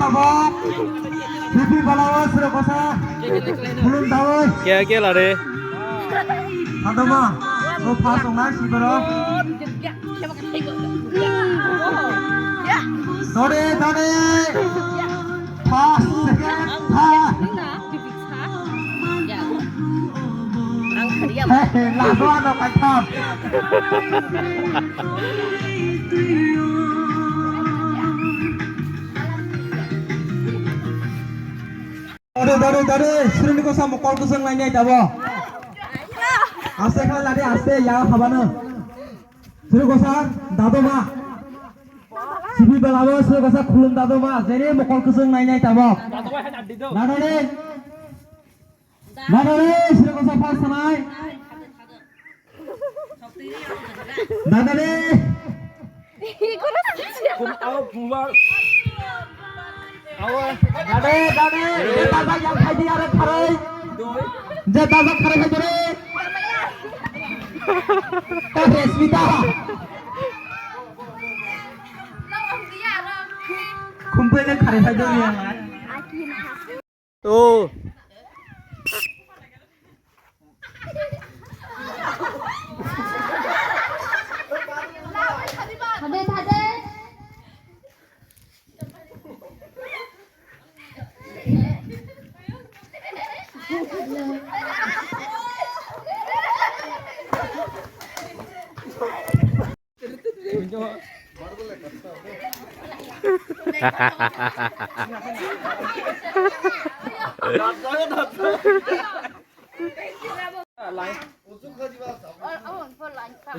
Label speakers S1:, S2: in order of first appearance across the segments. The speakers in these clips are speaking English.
S1: tabok. Pipi balawa sudah kosa. Belum tahu.
S2: Kia lari.
S1: Ada mah. Lo pas ongna si bro. Dore. Pas second. Pas. Lagu ada kacau. Dore. Sering ko sa mukol ko sang lainnya tabo. Aste khan lari aste ya habano. Sering ko sa dado ma. Sibi balawo sering ko sa khulum dado ma. Jere mukol ko sang lainnya tabo. Nadore sering ko sa pas sanai. Nadore. Dade, tata yang khai dia re kharai. Je tata kharai khai dore. Ta Resmita. Kumpai le kharai khai dore yang.
S2: Tuh.
S3: Thade.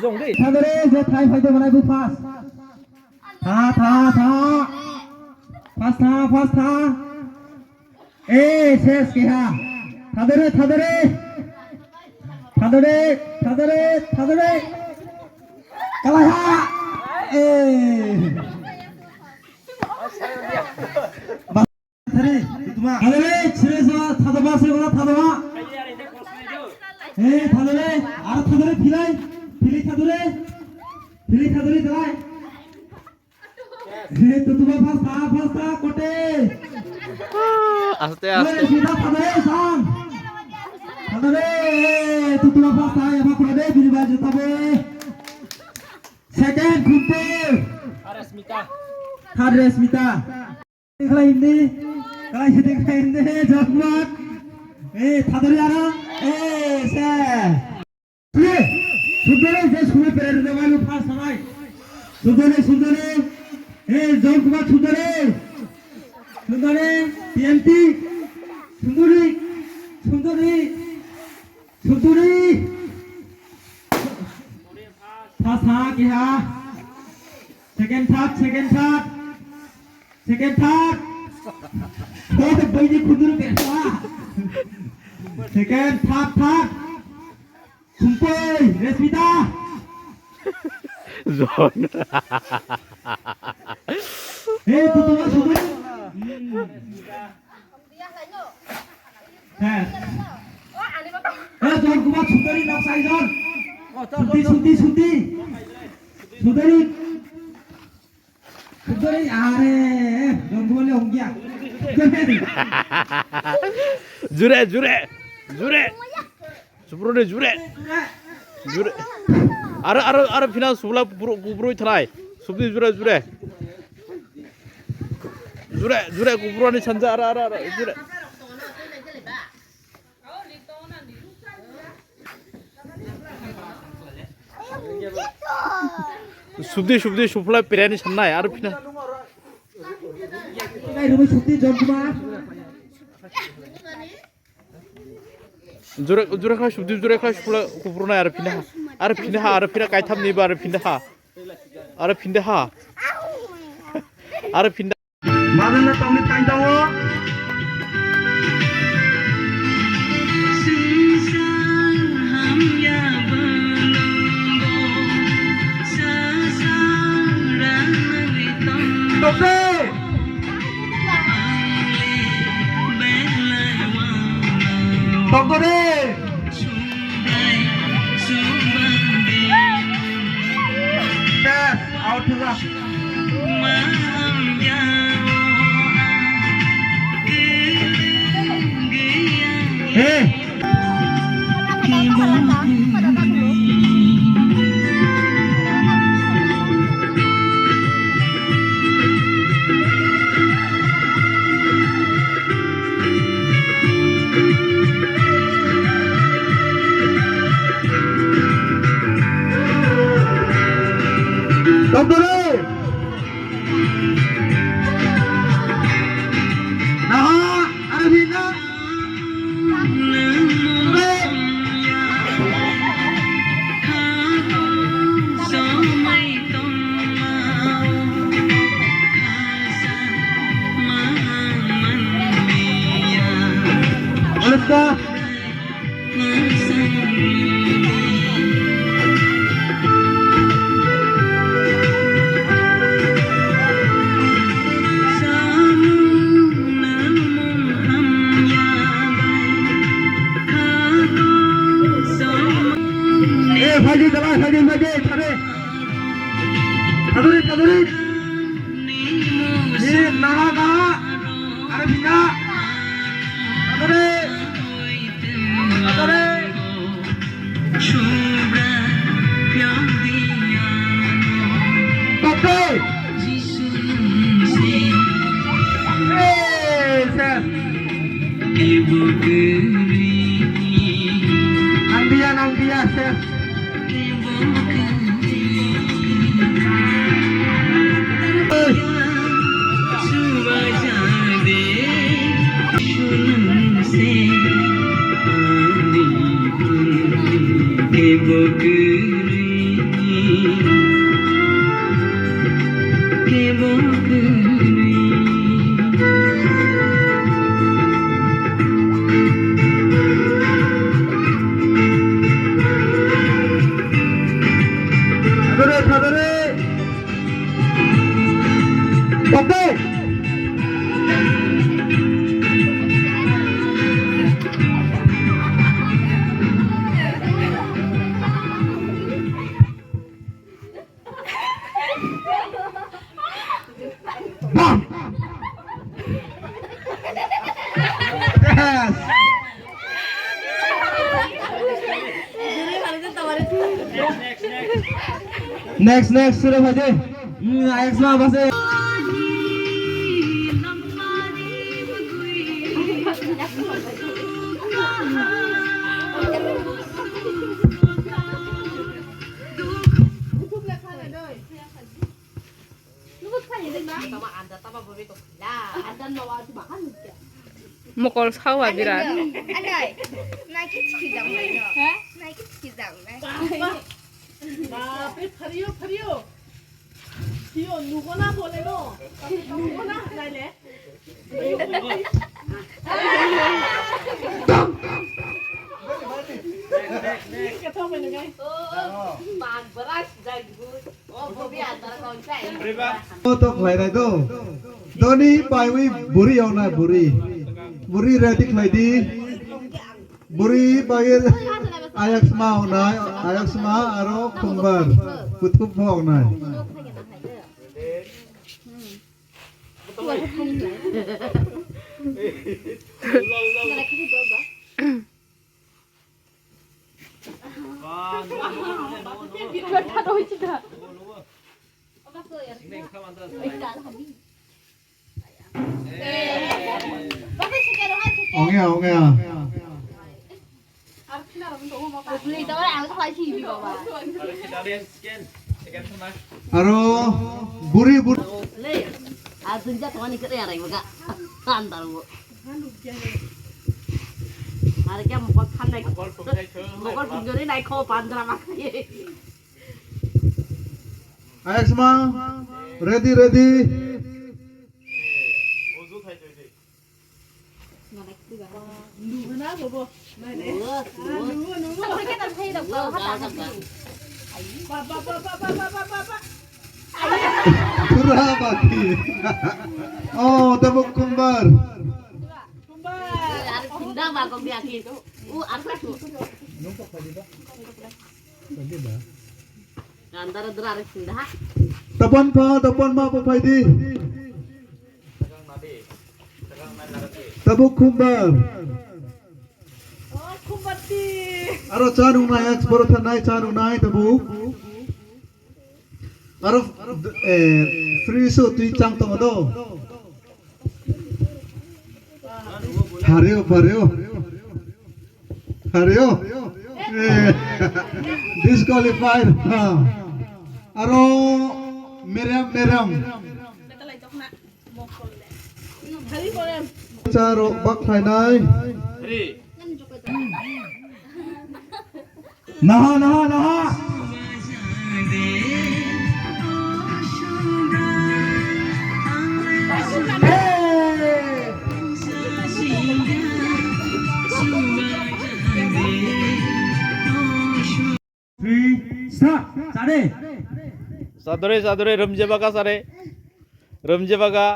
S2: Dùng đi.
S1: Thằng đấy giờ thay phải tôi này bu pass. Tha. Pass tha. Ê, ses kì ha. Thằng đấy. Cái này ha. Ê. Thằng 집에서 타다봐 세거나 타다봐. 에 타더래 알아 타더래 빌리 타더래 들라이 에 তুতুবা ফাস্টা কোটে
S2: আস্তে
S1: সিধা 타더래 상 타더래 তুতুবা ফাস্টা এবা কোটে বিলিবা জতাবে second খুঁতে third রেসমিতা দেখলাইন্দি জগমগ এ থাদরে আরা এ সে সুন্দরে যে শুনে পেরে দেওয়ালু first সবাই সুন্দরে এ জগমগ সুন্দরে টিএমটি সুন্দরী ফার্স্ট হা কি হা সেকেন্ড থার্ড बहुत बड़ी खुदुर बेटा सेकंड थर्ड कुंपई रेस्मिता
S2: Zon.
S1: ए तू सुन है ए जोन कुमार सुंदरी नक्साई जोन सुंदी सुंदरी अरे जोन कुमार ले हो गया
S2: Jure. Seperti jure. Ara final sebelah kubur terai. Seperti jure kubur ni sanja ara jure. Subdi sebelah pilihan ni sana ara final.
S1: Ini rumah subdi John Kumar.
S2: Jure kau subdi sebelah kubur ni ara final kaitam ni ara pindah.
S1: Mana nak kami tahu? Togore. Yes, out to the. Dokter. Nah, ada bina. Olehkah? Pagi jalan, pagi, cari. Kaduri. Ini naga, ada bina. Kaduri. Pakai. Chef. Nangdia, chef. Kaduri. Pakai. Bam. Yes. Next sudah aja. Next mah pasti.
S2: Mokol sawa birat.
S3: Anh ơi, nay cái chỉ dòng này nữa. Hả? Nay cái chỉ dòng này.
S4: 파리요. 기어 누구나 보내노. 누구나 날래. Cái thông mình ngay.
S3: Bàn brush dày vui. Ô, vô bia tao còn chạy.
S1: तो खलायनाय दो दोनी पायवी बुरी आवनाय बुरी ready खलायदी बुरी pier आयक्समा आवनाय आयक्समा आरो खुंबार Qutub आवनाय ongea
S3: Beli tao ăn có phải gì bị bảo bà.
S1: aro buri
S3: Lê, à xin chắc con đi cái này mà cả. Ăn tao bộ. Mà cái một con khăn này, một con phun cái này khô pan ra mặt.
S1: आयक्समा रेडी
S4: 누구나 보고. 날래. 누구.
S3: Cái tao thấy độc cơ hết tao.
S4: 빠빠빠빠빠빠빠빠.
S1: surah baki oh tabuk kumbar
S4: kumbar.
S3: Ada pindah mah kau biar gitu. Ada tu. Antara derar pindah.
S1: tapan ma papaidi tabuk kumbar
S4: kumbar Sumpati.
S5: Aro chan unai ach porothan nai chan unai tabu. Aro free so tui chang tong ado. Hario. Disqualified. Aro Miriam.
S4: Hari for em.
S5: Charo bak thai nai.
S1: Naha. Three, start.
S2: Sadore Ramje baga sare. Ramje baga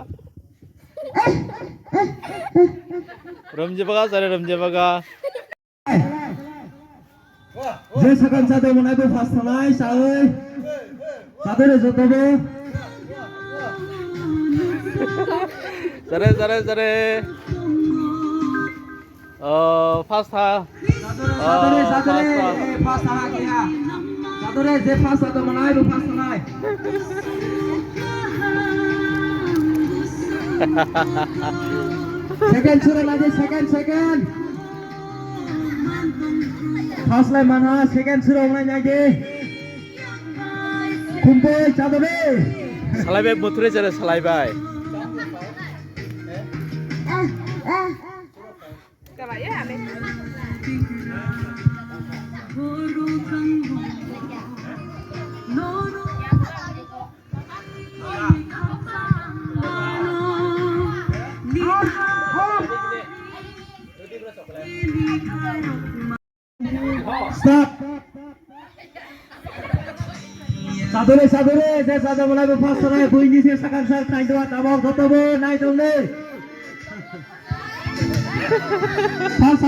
S1: Je sakan sado munai bu fast nai sai. Sadore jotobo.
S2: sare fast ha
S1: Sadore fast ha kia. Sadore je fast sado munai bu fast nai. Second sudah lagi second. First line mana? Second sudah mulai lagi. Kumpul Sadore.
S2: salaibai boture jare salaibai
S1: Stop. Sadore, je sado mulai bu fast nai. Bunyi sih second sal naik dua tabok jotobo naik dong ni. Fast.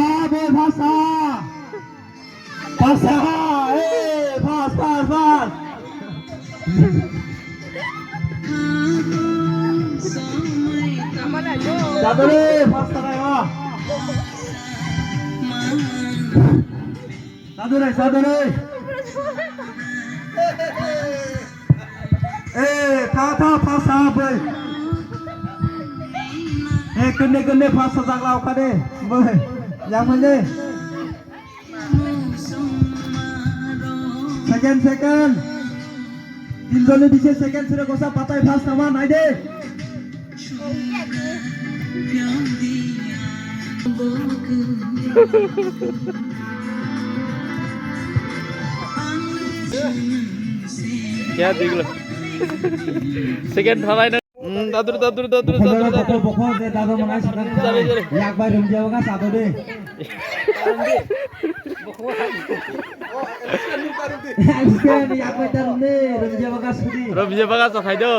S1: Sadore fast nai wah. Sadore. Tha fast boy. Kene fast sajak lau ka de. Boy. Yang mana? Second. Tinjoli bisa second sudah kosa patai fast sama naik deh.
S2: क्या देख लो second हराई ना दादुर
S1: Pokok deh dado mana second. Yak bay rumja baga sado deh. Yak bay darum deh rumja baga sudi.
S2: Ramje baga sakai do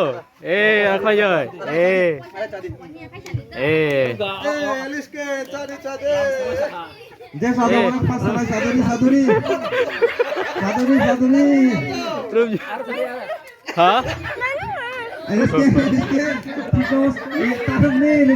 S2: akhai joy
S5: Liske chade.
S1: Je sado mana fast sama saduri.
S2: Ramje ha
S1: Liske. Because tarum nih